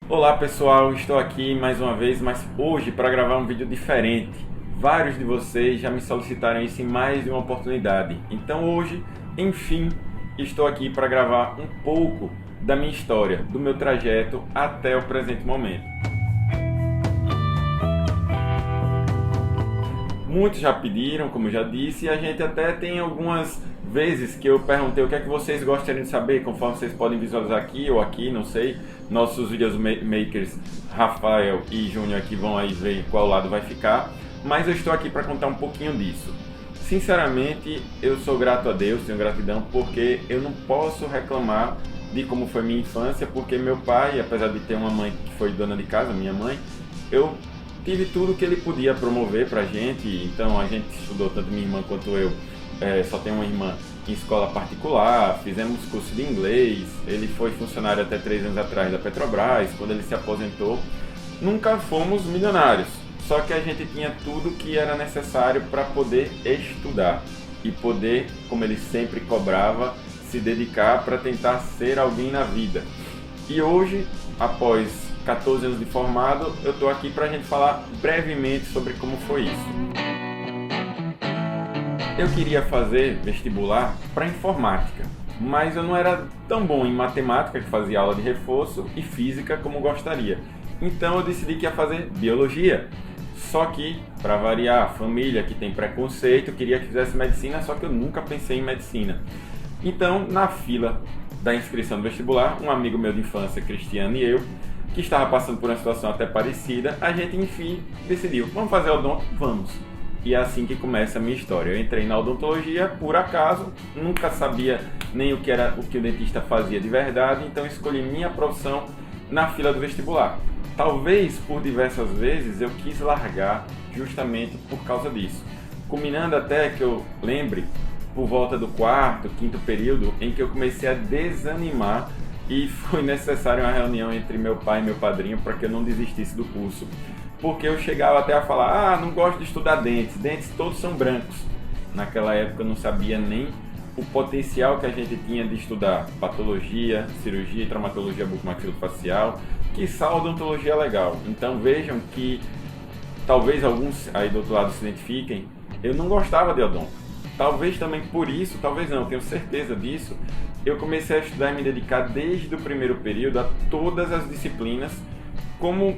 Olá pessoal, estou aqui mais uma vez, mas hoje para gravar um vídeo diferente. Vários de vocês já me solicitaram isso em mais de uma oportunidade. Então hoje, enfim, estou aqui para gravar um pouco da minha história, do meu trajeto até o presente momento. Muitos já pediram, como eu já disse, e a gente até tem algumas vezes que eu perguntei o que é que vocês gostariam de saber, conforme vocês podem visualizar aqui ou aqui, não sei. Nossos vídeos makers, Rafael e Júnior aqui vão aí ver qual lado vai ficar. Mas eu estou aqui para contar um pouquinho disso. Sinceramente, eu sou grato a Deus, tenho gratidão, porque eu não posso reclamar de como foi minha infância, porque meu pai, apesar de ter uma mãe que foi dona de casa, minha mãe, eu tive tudo que ele podia promover pra gente. Então a gente estudou, tanto minha irmã quanto eu, só tenho uma irmã, em escola particular, fizemos curso de inglês. Ele foi funcionário até 3 anos atrás da Petrobras. Quando ele se aposentou, nunca fomos milionários, só que a gente tinha tudo que era necessário para poder estudar e poder, como ele sempre cobrava, se dedicar para tentar ser alguém na vida. E hoje, após 14 anos de formado, eu estou aqui para a gente falar brevemente sobre como foi isso. Eu queria fazer vestibular para informática, mas eu não era tão bom em matemática, que fazia aula de reforço, e física como gostaria. Então eu decidi que ia fazer biologia. Só que, para variar, a família que tem preconceito queria que fizesse medicina, só que eu nunca pensei em medicina. Então, na fila da inscrição do vestibular, um amigo meu de infância, Cristiano, e eu, que estava passando por uma situação até parecida, a gente, enfim, decidiu, vamos fazer odonto? Vamos. E é assim que começa a minha história. Eu entrei na odontologia por acaso, nunca sabia nem o que era o que o dentista fazia de verdade, então escolhi minha profissão na fila do vestibular. Talvez por diversas vezes eu quis largar justamente por causa disso. Culminando até que eu lembre, por volta do quarto, quinto período, em que eu comecei a desanimar e foi necessária uma reunião entre meu pai e meu padrinho para que eu não desistisse do curso. Porque eu chegava até a falar, não gosto de estudar dentes todos são brancos. Naquela época eu não sabia nem o potencial que a gente tinha de estudar patologia, cirurgia e traumatologia bucomaxilofacial, quiçá odontologia legal. Então vejam que talvez alguns aí do outro lado se identifiquem, eu não gostava de odonto. Talvez também por isso, talvez não, eu tenho certeza disso, eu comecei a estudar e me dedicar desde o primeiro período a todas as disciplinas, como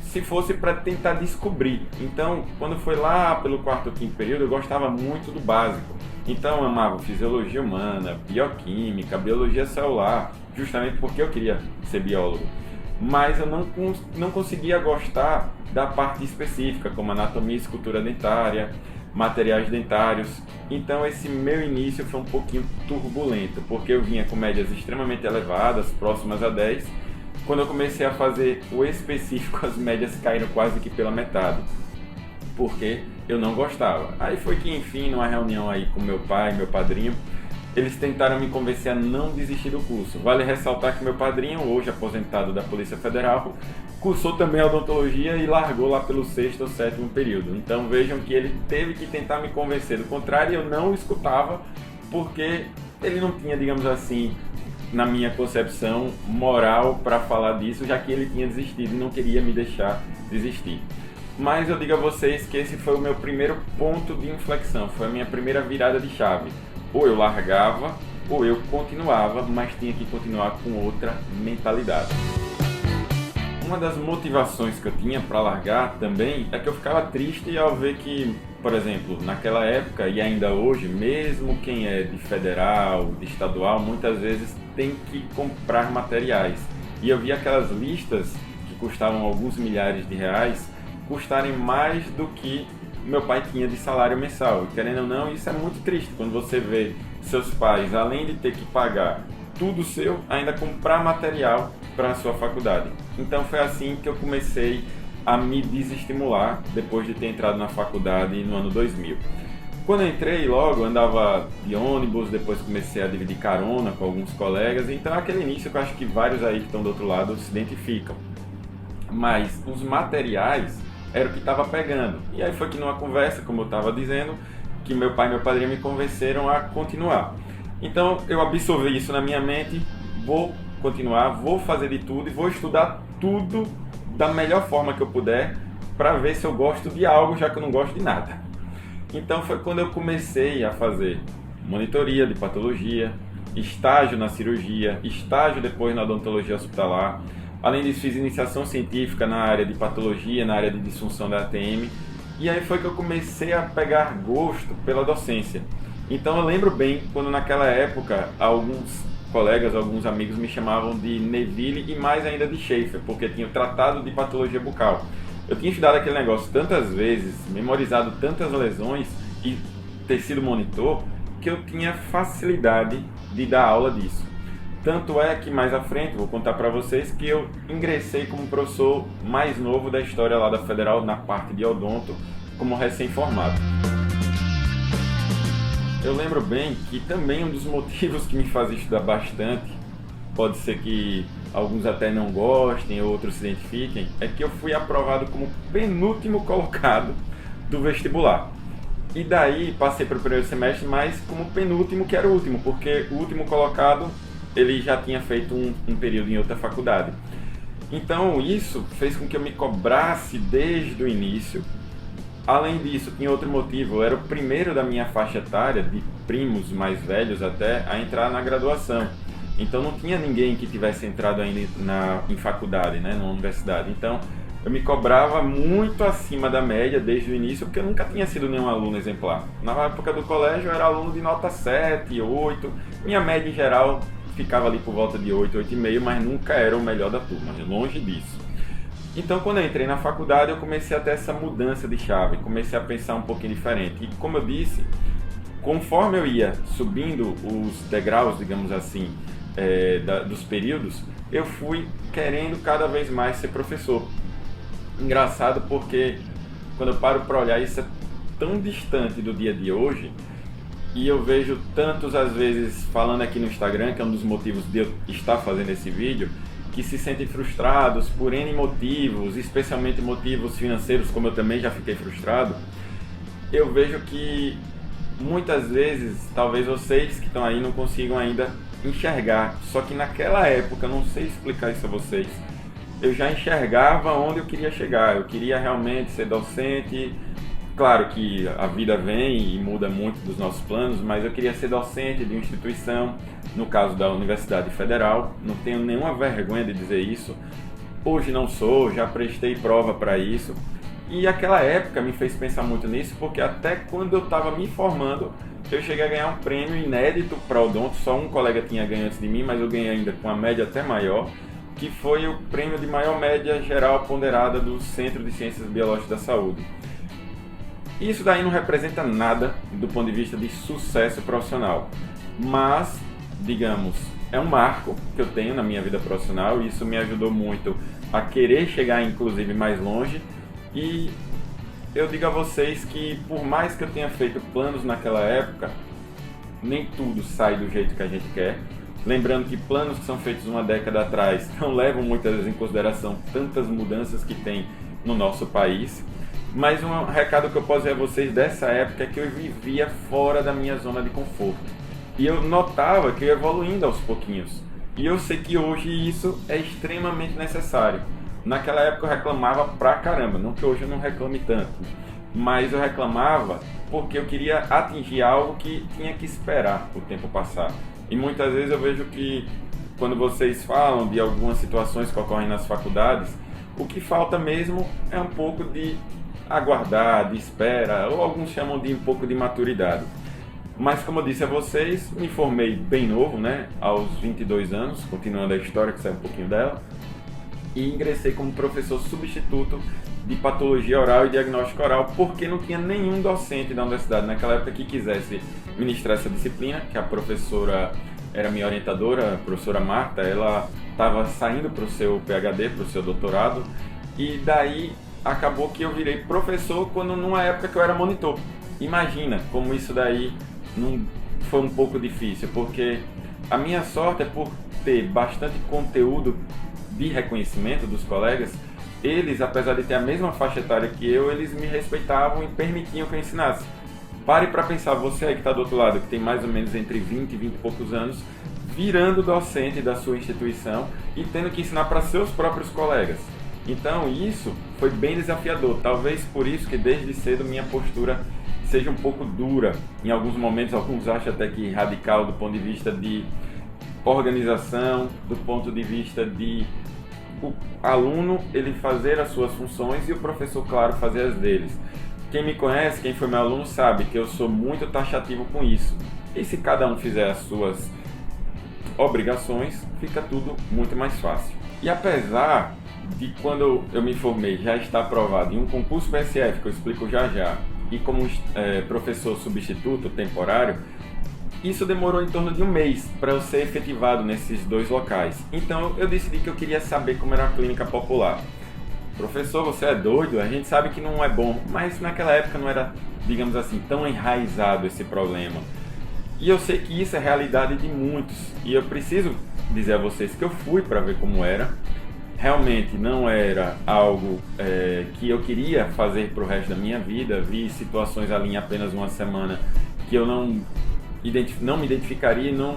se fosse para tentar descobrir. Então, quando foi lá pelo quarto ou quinto período, eu gostava muito do básico. Então, eu amava fisiologia humana, bioquímica, biologia celular, justamente porque eu queria ser biólogo. Mas eu não conseguia gostar da parte específica, como anatomia e escultura dentária, materiais dentários. Então, esse meu início foi um pouquinho turbulento, porque eu vinha com médias extremamente elevadas, próximas a 10. Quando eu comecei a fazer o específico, as médias caíram quase que pela metade, porque eu não gostava. Aí foi que, enfim, numa reunião aí com meu pai, meu padrinho, eles tentaram me convencer a não desistir do curso. Vale ressaltar que meu padrinho, hoje aposentado da Polícia Federal, cursou também odontologia e largou lá pelo sexto ou sétimo período. Então vejam que ele teve que tentar me convencer. Do contrário, eu não o escutava, porque ele não tinha, digamos assim, na minha concepção, moral para falar disso, já que ele tinha desistido e não queria me deixar desistir. Mas eu digo a vocês que esse foi o meu primeiro ponto de inflexão, foi a minha primeira virada de chave. Ou eu largava, ou eu continuava, mas tinha que continuar com outra mentalidade. Uma das motivações que eu tinha para largar também é que eu ficava triste ao ver que, por exemplo, naquela época e ainda hoje, mesmo quem é de federal, de estadual, muitas vezes tem que comprar materiais. E eu via aquelas listas que custavam alguns milhares de reais custarem mais do que meu pai tinha de salário mensal. E querendo ou não, isso é muito triste quando você vê seus pais, além de ter que pagar tudo seu, ainda comprar material para a sua faculdade. Então foi assim que eu comecei a me desestimular depois de ter entrado na faculdade no ano 2000. Quando eu entrei, logo andava de ônibus, depois comecei a dividir carona com alguns colegas, então é aquele início que eu acho que vários aí que estão do outro lado se identificam. Mas os materiais era o que estava pegando. E aí foi que numa conversa, como eu estava dizendo, que meu pai e meu padrinho me convenceram a continuar. Então eu absorvi isso na minha mente, vou continuar, vou fazer de tudo e vou estudar tudo da melhor forma que eu puder para ver se eu gosto de algo, já que eu não gosto de nada. Então foi quando eu comecei a fazer monitoria de patologia, estágio na cirurgia, estágio depois na odontologia hospitalar. Além disso, fiz iniciação científica na área de patologia, na área de disfunção da ATM. E aí foi que eu comecei a pegar gosto pela docência. Então eu lembro bem quando naquela época alguns colegas, alguns amigos me chamavam de Neville e mais ainda de Schaefer, porque tinha o tratado de patologia bucal. Eu tinha estudado aquele negócio tantas vezes, memorizado tantas lesões e ter sido monitor, que eu tinha facilidade de dar aula disso. Tanto é que mais à frente, vou contar para vocês que eu ingressei como professor mais novo da história lá da Federal, na parte de odonto, como recém-formado. Eu lembro bem que também um dos motivos que me fazia estudar bastante, pode ser que alguns até não gostem, outros se identifiquem, é que eu fui aprovado como penúltimo colocado do vestibular. E daí passei para o primeiro semestre, mas como penúltimo, que era o último, porque o último colocado ele já tinha feito um período em outra faculdade. Então isso fez com que eu me cobrasse desde o início. Além disso, tinha outro motivo, eu era o primeiro da minha faixa etária, de primos mais velhos até, a entrar na graduação. Então não tinha ninguém que tivesse entrado ainda em faculdade, né, na universidade. Então eu me cobrava muito acima da média desde o início, porque eu nunca tinha sido nenhum aluno exemplar. Na época do colégio eu era aluno de nota 7, 8, minha média em geral ficava ali por volta de 8, 8,5, mas nunca era o melhor da turma, longe disso. Então, quando eu entrei na faculdade, eu comecei a ter essa mudança de chave, comecei a pensar um pouquinho diferente. E como eu disse, conforme eu ia subindo os degraus, digamos assim, dos períodos, eu fui querendo cada vez mais ser professor. Engraçado porque, quando eu paro para olhar, isso é tão distante do dia de hoje. E eu vejo tantos, às vezes, falando aqui no Instagram, que é um dos motivos de eu estar fazendo esse vídeo, que se sentem frustrados por N motivos, especialmente motivos financeiros, como eu também já fiquei frustrado. Eu vejo que muitas vezes, talvez vocês que estão aí não consigam ainda enxergar. Só que naquela época, eu não sei explicar isso a vocês, eu já enxergava onde eu queria chegar. Eu queria realmente ser docente. Claro que a vida vem e muda muito dos nossos planos, mas eu queria ser docente de uma instituição, no caso da Universidade Federal, não tenho nenhuma vergonha de dizer isso. Hoje não sou, já prestei prova para isso. E aquela época me fez pensar muito nisso, porque até quando eu estava me formando, eu cheguei a ganhar um prêmio inédito para odonto, só um colega tinha ganho antes de mim, mas eu ganhei ainda com uma média até maior, que foi o prêmio de maior média geral ponderada do Centro de Ciências Biológicas da Saúde. Isso daí não representa nada do ponto de vista de sucesso profissional, mas, digamos, é um marco que eu tenho na minha vida profissional e isso me ajudou muito a querer chegar, inclusive, mais longe. E eu digo a vocês que, por mais que eu tenha feito planos naquela época, nem tudo sai do jeito que a gente quer. Lembrando que planos que são feitos uma década atrás não levam muitas vezes em consideração tantas mudanças que tem no nosso país. Mas um recado que eu posso dizer a vocês dessa época é que eu vivia fora da minha zona de conforto. E eu notava que eu ia evoluindo aos pouquinhos. E eu sei que hoje isso é extremamente necessário. Naquela época eu reclamava pra caramba, não que hoje eu não reclame tanto. Mas eu reclamava porque eu queria atingir algo que tinha que esperar o tempo passar. E muitas vezes eu vejo que quando vocês falam de algumas situações que ocorrem nas faculdades, o que falta mesmo é um pouco de aguardar, de espera, ou alguns chamam de um pouco de maturidade. Mas como eu disse a vocês, me formei bem novo, né, aos 22 anos, continuando a história que sai um pouquinho dela, e ingressei como professor substituto de patologia oral e diagnóstico oral, porque não tinha nenhum docente da universidade naquela época que quisesse ministrar essa disciplina, que a professora era minha orientadora, a professora Marta, ela estava saindo para o seu PhD, para o seu doutorado, e daí acabou que eu virei professor quando numa época que eu era monitor. Imagina como isso daí não foi um pouco difícil, porque a minha sorte é por ter bastante conteúdo de reconhecimento dos colegas. Eles, apesar de ter a mesma faixa etária que eu, eles me respeitavam e permitiam que eu ensinasse. Pare para pensar, você aí que está do outro lado, que tem mais ou menos entre 20 e 20 e poucos anos, virando docente da sua instituição e tendo que ensinar para seus próprios colegas. Então isso foi bem desafiador, talvez por isso que desde cedo minha postura seja um pouco dura, em alguns momentos alguns acham até que radical do ponto de vista de organização, do ponto de vista de o aluno ele fazer as suas funções e o professor, claro, fazer as deles. Quem me conhece, quem foi meu aluno, sabe que eu sou muito taxativo com isso. E se cada um fizer as suas obrigações, fica tudo muito mais fácil. E apesar de quando eu me formei já estar aprovado em um concurso PSF, que eu explico já já, e como professor substituto temporário, isso demorou em torno de um mês para eu ser efetivado nesses dois locais. Então eu decidi que eu queria saber como era a clínica popular. Professor, você é doido? A gente sabe que não é bom, mas naquela época não era, digamos assim, tão enraizado esse problema. E eu sei que isso é realidade de muitos, e eu preciso dizer a vocês que eu fui para ver como era. Realmente não era algo que eu queria fazer para o resto da minha vida. Vi situações ali em apenas uma semana que eu não me identificaria e não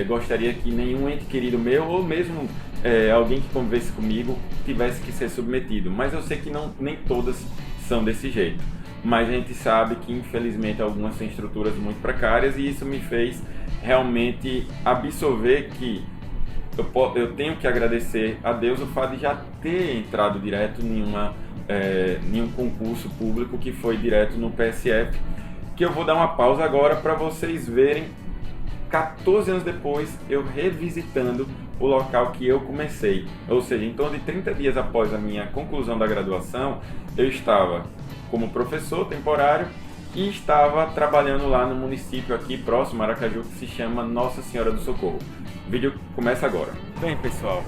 gostaria que nenhum ente querido meu ou mesmo alguém que convivesse comigo tivesse que ser submetido. Mas eu sei que nem todas são desse jeito. Mas a gente sabe que infelizmente algumas têm estruturas muito precárias e isso me fez realmente absorver que eu tenho que agradecer a Deus o fato de já ter entrado direto em um concurso público que foi direto no PSF, que eu vou dar uma pausa agora para vocês verem 14 anos depois eu revisitando o local que eu comecei. Ou seja, em torno de 30 dias após a minha conclusão da graduação, eu estava como professor temporário e estava trabalhando lá no município aqui próximo, Aracaju, que se chama Nossa Senhora do Socorro. O vídeo começa agora. Bem, pessoal,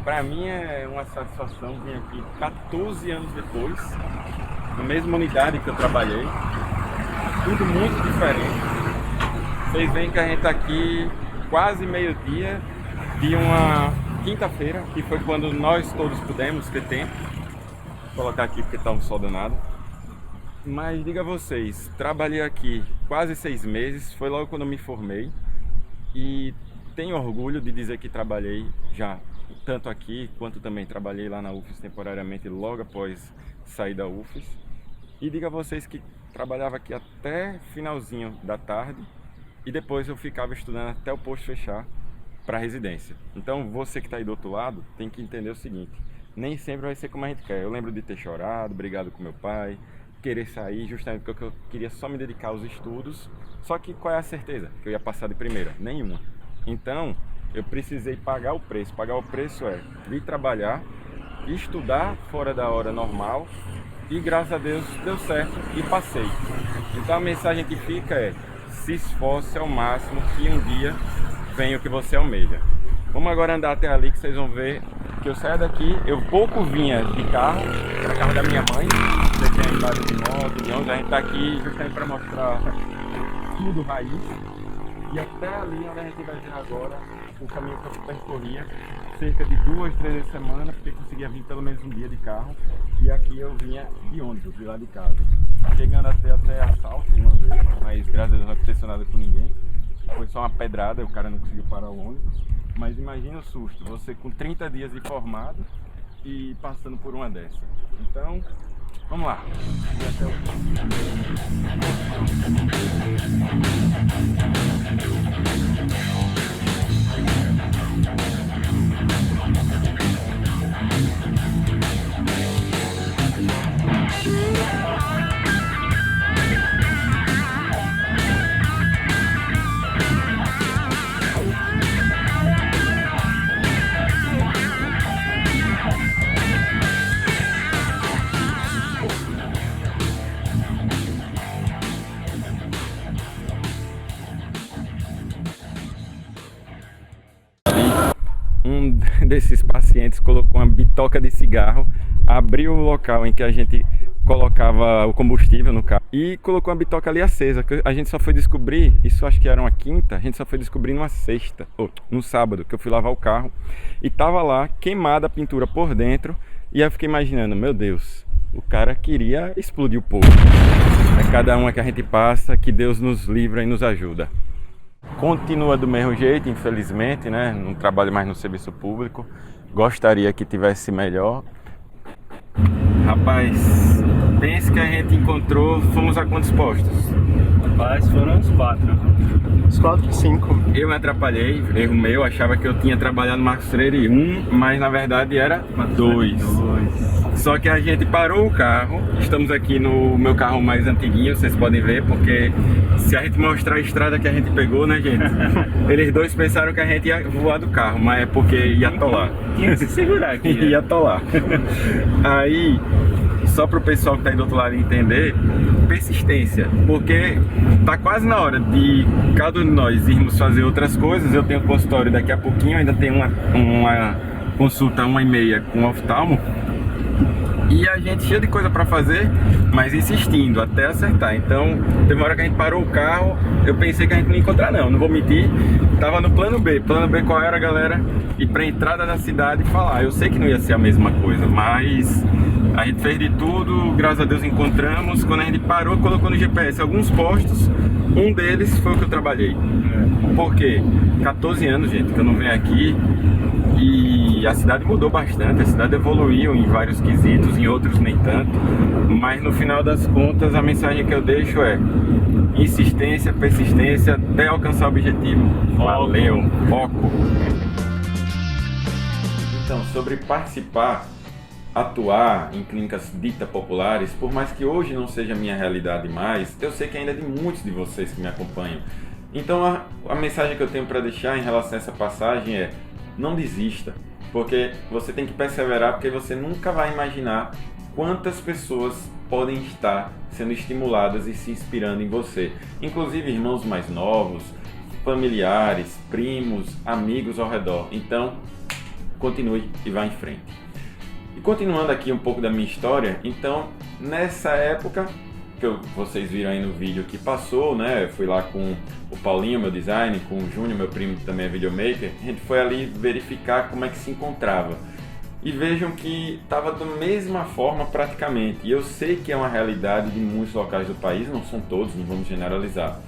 para mim é uma satisfação vir aqui 14 anos depois, na mesma unidade que eu trabalhei, tudo muito diferente. Vocês veem que a gente está aqui quase meio-dia de uma quinta-feira, que foi quando nós todos pudemos ter tempo. Vou colocar aqui porque está um sol danado. Mas diga a vocês, trabalhei aqui quase 6 meses, foi logo quando eu me formei e tenho orgulho de dizer que trabalhei já tanto aqui quanto também trabalhei lá na UFES temporariamente logo após sair da UFES. E diga a vocês que trabalhava aqui até finalzinho da tarde e depois eu ficava estudando até o posto fechar para residência. Então você que está aí do outro lado tem que entender o seguinte, nem sempre vai ser como a gente quer. Eu lembro de ter chorado, brigado com meu pai, querer sair justamente porque eu queria só me dedicar aos estudos, só que qual é a certeza? Que eu ia passar de primeira? Nenhuma. Então eu precisei pagar o preço. Pagar o preço é vir trabalhar, estudar fora da hora normal e graças a Deus deu certo e passei. Então a mensagem que fica é: se esforce ao máximo que um dia venha o que você almeja. Vamos agora andar até ali que vocês vão ver que eu saio daqui, eu pouco vinha de carro, para carro da minha mãe, você tem embaixo de moto, de ônibus, a gente tá aqui justamente para mostrar tudo raiz. E até ali onde a gente vai ver agora, o caminho que eu percorria, cerca de 2, 3 vezes semana, porque conseguia vir pelo menos um dia de carro. E aqui eu vinha de ônibus, de lá de casa. Chegando até assalto uma vez, mas graças a Deus não aconteceu nada com ninguém. Foi só uma pedrada, o cara não conseguiu parar o ônibus. Mas imagina o susto, você com 30 dias de formado e passando por uma dessa. Então, vamos lá. E até o um desses pacientes colocou uma bitoca de cigarro, abriu o local em que a gente colocava o combustível no carro e colocou uma bitoca ali acesa. A gente só foi descobrir, isso acho que era uma quinta, a gente só foi descobrir numa sexta, ou no sábado, que eu fui lavar o carro e tava lá queimada a pintura por dentro. E aí eu fiquei imaginando, meu Deus, o cara queria explodir o povo. É cada uma que a gente passa, que Deus nos livra e nos ajuda. Continua do mesmo jeito, infelizmente, né? Não trabalho mais no serviço público. Gostaria que tivesse melhor. Rapaz, pense que a gente encontrou, fomos a quantos postos? Rapaz, foram uns 4. Uns 4, 5. Eu me atrapalhei, erro meu, achava que eu tinha trabalhado no Marcos Freire 1, mas na verdade era 2. Só que a gente parou o carro, estamos aqui no meu carro mais antiguinho, vocês podem ver, porque se a gente mostrar a estrada que a gente pegou, né, gente? Eles dois pensaram que a gente ia voar do carro, mas é porque ia atolar. Tinha que se segurar aqui. Ia atolar. Aí, só para o pessoal que está aí do outro lado entender, persistência, porque tá quase na hora de cada um de nós irmos fazer outras coisas. Eu tenho consultório daqui a pouquinho, ainda tenho uma consulta 1h30 com o oftalmo. E a gente cheio de coisa para fazer, mas insistindo até acertar. Então, teve uma hora que a gente parou o carro, eu pensei que a gente não ia encontrar não vou mentir. Tava no plano B. Plano B qual era, galera? Ir pra entrada da cidade e falar. Eu sei que não ia ser a mesma coisa, mas a gente fez de tudo, graças a Deus encontramos. Quando a gente parou, colocou no GPS alguns postos, um deles foi o que eu trabalhei. Por quê? 14 anos, gente, que eu não venho aqui. E a cidade mudou bastante, a cidade evoluiu em vários quesitos, em outros nem tanto. Mas no final das contas, a mensagem que eu deixo é insistência, persistência até alcançar o objetivo. Valeu, foco! Então, sobre participar, atuar em clínicas ditas populares, por mais que hoje não seja a minha realidade mais, eu sei que ainda tem muitos de vocês que me acompanham. Então a mensagem que eu tenho para deixar em relação a essa passagem é: não desista, porque você tem que perseverar, porque você nunca vai imaginar quantas pessoas podem estar sendo estimuladas e se inspirando em você. Inclusive irmãos mais novos, familiares, primos, amigos ao redor. Então, continue e vá em frente. E continuando aqui um pouco da minha história, então, nessa época que vocês viram aí no vídeo que passou, né? Eu fui lá com o Paulinho, meu design, com o Júnior, meu primo que também é videomaker. A gente foi ali verificar como é que se encontrava. E vejam que estava da mesma forma praticamente. E eu sei que é uma realidade de muitos locais do país, não são todos, não vamos generalizar.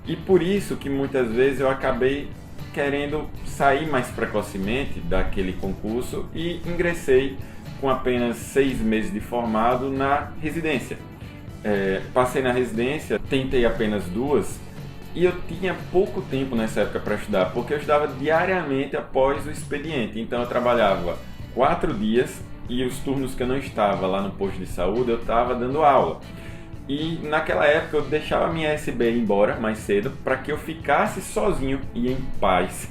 E por isso que muitas vezes eu acabei querendo sair mais precocemente daquele concurso e ingressei com apenas 6 meses de formado na residência. Passei na residência, tentei apenas 2 e eu tinha pouco tempo nessa época para estudar, porque eu estudava diariamente após o expediente. Então eu trabalhava 4 dias e os turnos que eu não estava lá no posto de saúde eu estava dando aula. E naquela época eu deixava a minha SB ir embora mais cedo para que eu ficasse sozinho e em paz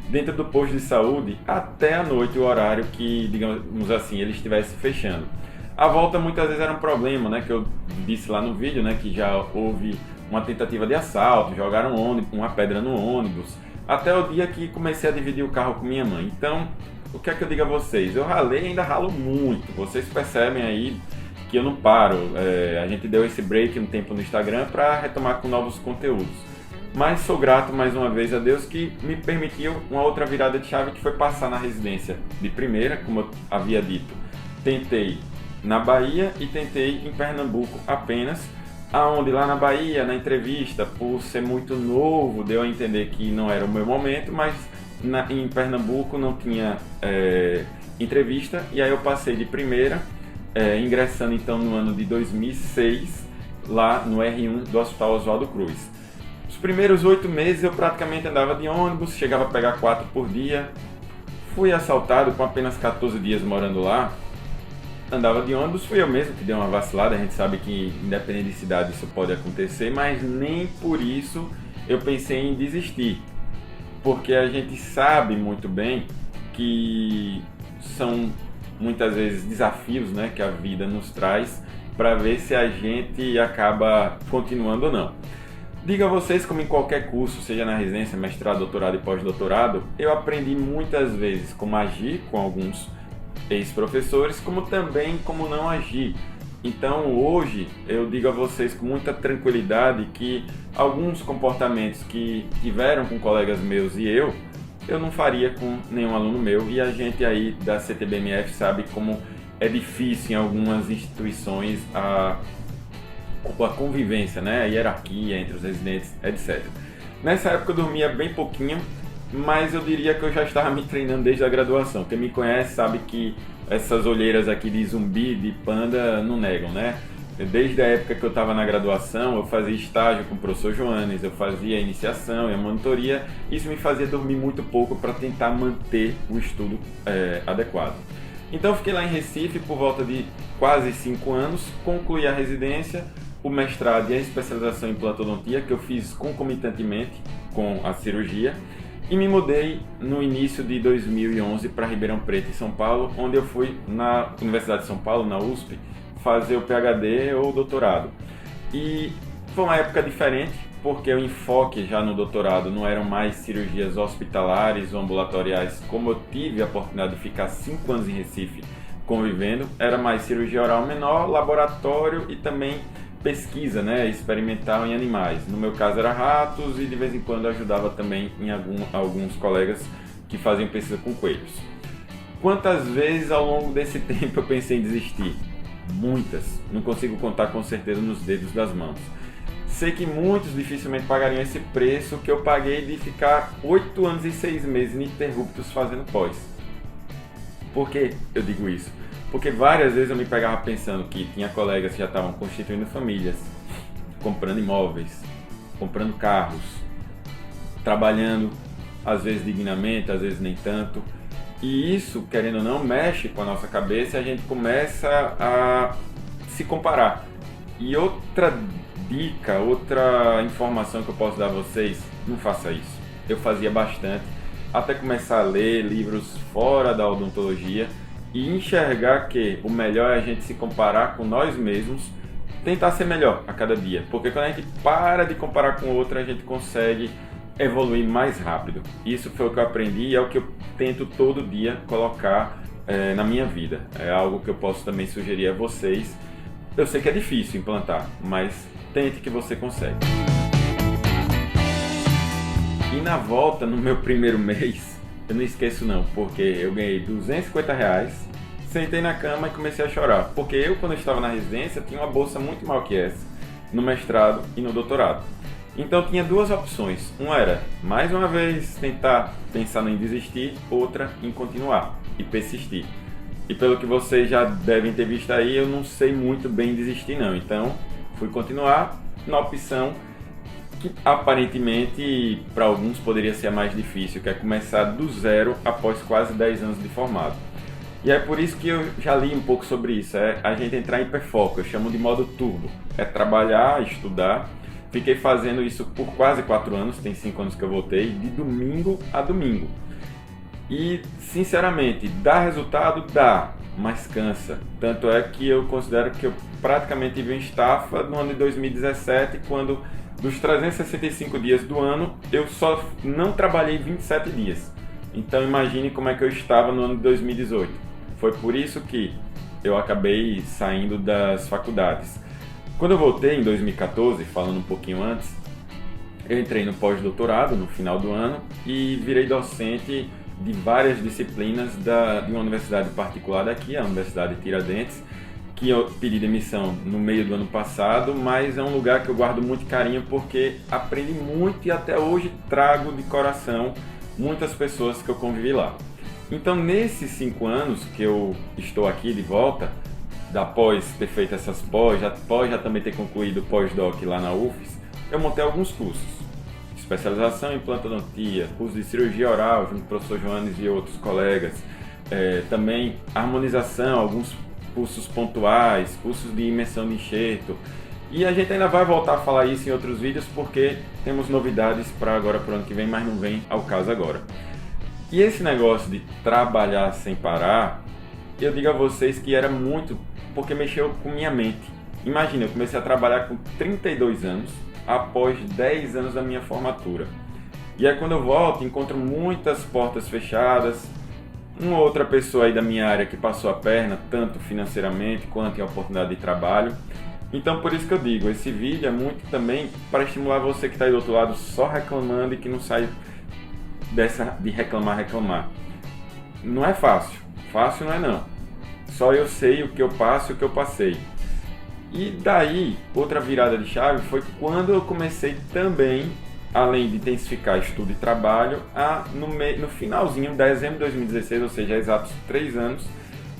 dentro do posto de saúde até a noite, o horário que, digamos assim, ele estivesse fechando. A volta muitas vezes era um problema, né, que eu disse lá no vídeo, né, que já houve uma tentativa de assalto, jogaram uma pedra no ônibus, até o dia que comecei a dividir o carro com minha mãe. Então, o que é que eu digo a vocês? Eu ralei e ainda ralo muito, vocês percebem aí que eu não paro. A gente deu esse break um tempo no Instagram para retomar com novos conteúdos. Mas sou grato mais uma vez a Deus que me permitiu uma outra virada de chave, que foi passar na residência de primeira, como eu havia dito. Tentei na Bahia e tentei em Pernambuco apenas, aonde lá na Bahia, na entrevista, por ser muito novo, deu a entender que não era o meu momento, mas em Pernambuco não tinha entrevista, e aí eu passei de primeira, ingressando então no ano de 2006, lá no R1 do Hospital Oswaldo Cruz. Os primeiros 8 meses eu praticamente andava de ônibus, chegava a pegar 4 por dia, fui assaltado com apenas 14 dias morando lá. Andava de ônibus, fui eu mesmo que dei uma vacilada, a gente sabe que independente de cidade isso pode acontecer, mas nem por isso eu pensei em desistir, porque a gente sabe muito bem que são muitas vezes desafios, né, que a vida nos traz para ver se a gente acaba continuando ou não. Digo a vocês, como em qualquer curso, seja na residência, mestrado, doutorado e pós-doutorado, eu aprendi muitas vezes como agir com alguns ex-professores, como também como não agir. Então hoje eu digo a vocês com muita tranquilidade que alguns comportamentos que tiveram com colegas meus e eu não faria com nenhum aluno meu, e a gente aí da CTBMF sabe como é difícil em algumas instituições a convivência, né? A hierarquia entre os residentes, etc. Nessa época eu dormia bem pouquinho, mas eu diria que eu já estava me treinando desde a graduação. Quem me conhece sabe que essas olheiras aqui de zumbi, de panda, não negam, né? Desde a época que eu estava na graduação, eu fazia estágio com o professor Joanes, eu fazia a iniciação e a monitoria. Isso me fazia dormir muito pouco para tentar manter o estudo adequado. Então eu fiquei lá em Recife por volta de quase 5 anos, concluí a residência, o mestrado e a especialização em implantodontia, que eu fiz concomitantemente com a cirurgia, e me mudei no início de 2011 para Ribeirão Preto, em São Paulo, onde eu fui na Universidade de São Paulo, na USP, fazer o PhD ou doutorado. E foi uma época diferente, porque o enfoque já no doutorado não eram mais cirurgias hospitalares ou ambulatoriais, como eu tive a oportunidade de ficar 5 anos em Recife convivendo, era mais cirurgia oral menor, laboratório e também pesquisa, né, experimental em animais. No meu caso era ratos e de vez em quando ajudava também em alguns colegas que faziam pesquisa com coelhos. Quantas vezes ao longo desse tempo eu pensei em desistir? Muitas. Não consigo contar com certeza nos dedos das mãos. Sei que muitos dificilmente pagariam esse preço que eu paguei de ficar 8 anos e 6 meses ininterruptos fazendo pós. Por que eu digo isso? Porque várias vezes eu me pegava pensando que tinha colegas que já estavam constituindo famílias, comprando imóveis, comprando carros, trabalhando, às vezes dignamente, às vezes nem tanto. E isso, querendo ou não, mexe com a nossa cabeça e a gente começa a se comparar. E outra dica, outra informação que eu posso dar a vocês, não faça isso. Eu fazia bastante, até começar a ler livros fora da odontologia e enxergar que o melhor é a gente se comparar com nós mesmos, tentar ser melhor a cada dia. Porque quando a gente para de comparar com outro, a gente consegue evoluir mais rápido. Isso foi o que eu aprendi e é o que eu tento todo dia colocar na minha vida. É algo que eu posso também sugerir a vocês. Eu sei que é difícil implantar, mas tente que você consegue. E na volta, no meu primeiro mês, eu não esqueço não, porque eu ganhei R$250, sentei na cama e comecei a chorar. Porque eu, quando eu estava na residência, tinha uma bolsa muito maior que essa, no mestrado e no doutorado. Então tinha duas opções. Uma era, mais uma vez, tentar pensar em desistir, outra em continuar e persistir. E pelo que vocês já devem ter visto aí, eu não sei muito bem desistir não. Então fui continuar na opção que aparentemente para alguns poderia ser a mais difícil, que é começar do zero após quase 10 anos de formado. E é por isso que eu já li um pouco sobre isso, é a gente entrar em hiperfoco, eu chamo de modo turbo. É trabalhar, estudar. Fiquei fazendo isso por quase 4 anos, tem 5 anos que eu voltei, de domingo a domingo. E, sinceramente, dá resultado? Dá, mas cansa. Tanto é que eu considero que eu praticamente tive uma estafa no ano de 2017, quando dos 365 dias do ano, eu só não trabalhei 27 dias. Então imagine como é que eu estava no ano de 2018. Foi por isso que eu acabei saindo das faculdades. Quando eu voltei em 2014, falando um pouquinho antes, eu entrei no pós-doutorado no final do ano e virei docente de várias disciplinas de uma universidade particular daqui, a Universidade Tiradentes, que eu pedi demissão no meio do ano passado, mas é um lugar que eu guardo muito carinho porque aprendi muito e até hoje trago de coração muitas pessoas que eu convivi lá. Então, nesses 5 anos que eu estou aqui de volta, após ter feito essas após já também ter concluído o pós-doc lá na UFES, eu montei alguns cursos. Especialização em implantodontia, curso de cirurgia oral junto com o professor Joanes e outros colegas, também harmonização, alguns cursos pontuais, cursos de imersão de enxerto. E a gente ainda vai voltar a falar isso em outros vídeos porque temos novidades para agora, para o ano que vem, mas não vem ao caso agora. E esse negócio de trabalhar sem parar, eu digo a vocês que era muito porque mexeu com minha mente. Imagina, eu comecei a trabalhar com 32 anos, após 10 anos da minha formatura. E aí quando eu volto, encontro muitas portas fechadas, uma outra pessoa aí da minha área que passou a perna, tanto financeiramente quanto em oportunidade de trabalho. Então por isso que eu digo, esse vídeo é muito também para estimular você que está aí do outro lado só reclamando e que não sai dessa de reclamar. Não é fácil, fácil não é não. Só eu sei o que eu passo e o que eu passei. E daí, outra virada de chave foi quando eu comecei também além de intensificar estudo e trabalho, no finalzinho, dezembro de 2016, ou seja, há exatos 3 anos,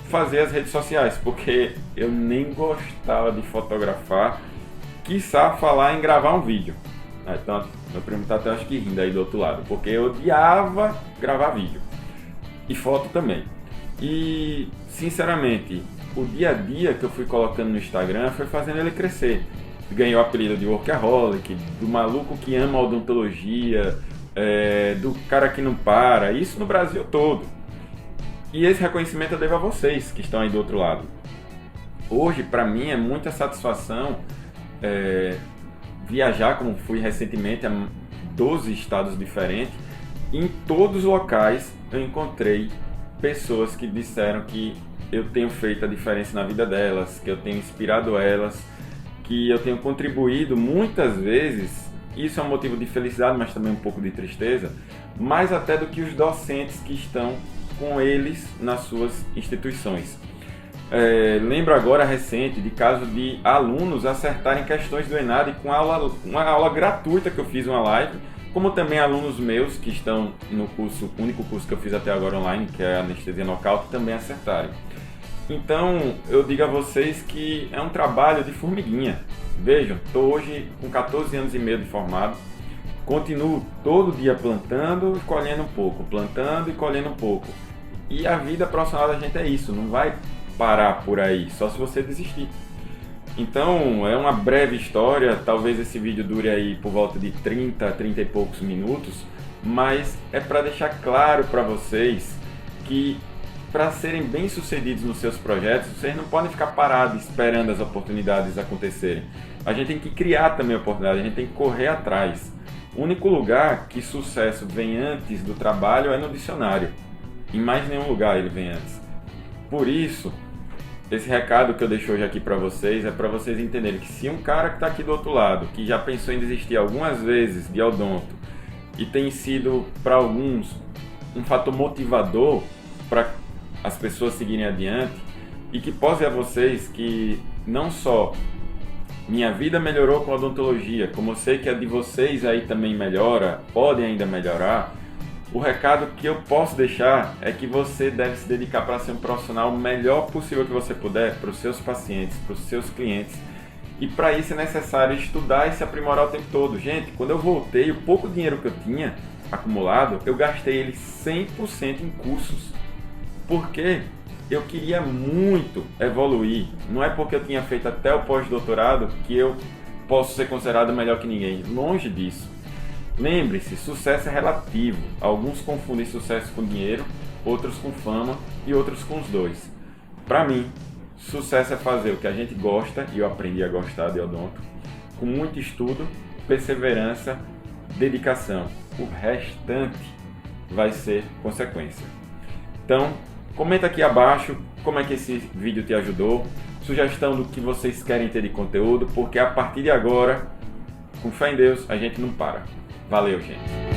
fazer as redes sociais, porque eu nem gostava de fotografar, quiçá falar em gravar um vídeo. Então, meu primo tá até acho que rindo aí do outro lado, porque eu odiava gravar vídeo e foto também. E, sinceramente, o dia a dia que eu fui colocando no Instagram foi fazendo ele crescer. Ganhei o apelido de workaholic, do maluco que ama a odontologia, do cara que não para, isso no Brasil todo. E esse reconhecimento eu devo a vocês que estão aí do outro lado. Hoje, para mim, é muita satisfação viajar, como fui recentemente, a 12 estados diferentes. E em todos os locais eu encontrei pessoas que disseram que eu tenho feito a diferença na vida delas, que eu tenho inspirado elas, que eu tenho contribuído muitas vezes. Isso é um motivo de felicidade, mas também um pouco de tristeza, mais até do que os docentes que estão com eles nas suas instituições. Lembro agora recente de caso de alunos acertarem questões do ENAD com uma aula gratuita que eu fiz, uma live, como também alunos meus que estão no curso, o único curso que eu fiz até agora online, que é Anestesia Nocaute, também acertarem. Então eu digo a vocês que é um trabalho de formiguinha. Vejam, estou hoje com 14 anos e meio de formado, continuo todo dia plantando e colhendo um pouco, plantando e colhendo um pouco. E a vida profissional da gente é isso, não vai parar por aí, só se você desistir. Então é uma breve história, talvez esse vídeo dure aí por volta de 30 e poucos minutos, mas é para deixar claro para vocês que para serem bem-sucedidos nos seus projetos, vocês não podem ficar parados esperando as oportunidades acontecerem. A gente tem que criar também oportunidades, a gente tem que correr atrás. O único lugar que sucesso vem antes do trabalho é no dicionário. Em mais nenhum lugar ele vem antes. Por isso, esse recado que eu deixo hoje aqui para vocês é para vocês entenderem que se um cara que está aqui do outro lado, que já pensou em desistir algumas vezes de odonto e tem sido para alguns um fator motivador para as pessoas seguirem adiante, e que posso dizer a vocês que não só minha vida melhorou com a odontologia, como eu sei que a de vocês aí também melhora, podem ainda melhorar, o recado que eu posso deixar é que você deve se dedicar para ser um profissional o melhor possível que você puder para os seus pacientes, para os seus clientes. E para isso é necessário estudar e se aprimorar o tempo todo. Gente, quando eu voltei, o pouco dinheiro que eu tinha acumulado, eu gastei ele 100% em cursos. Porque eu queria muito evoluir. Não é porque eu tinha feito até o pós-doutorado que eu posso ser considerado melhor que ninguém. Longe disso. Lembre-se, sucesso é relativo. Alguns confundem sucesso com dinheiro, outros com fama e outros com os dois. Para mim, sucesso é fazer o que a gente gosta, e eu aprendi a gostar de odonto, com muito estudo, perseverança, dedicação. O restante vai ser consequência. Então, comenta aqui abaixo como é que esse vídeo te ajudou, sugestão do que vocês querem ter de conteúdo, porque a partir de agora, com fé em Deus, a gente não para. Valeu, gente!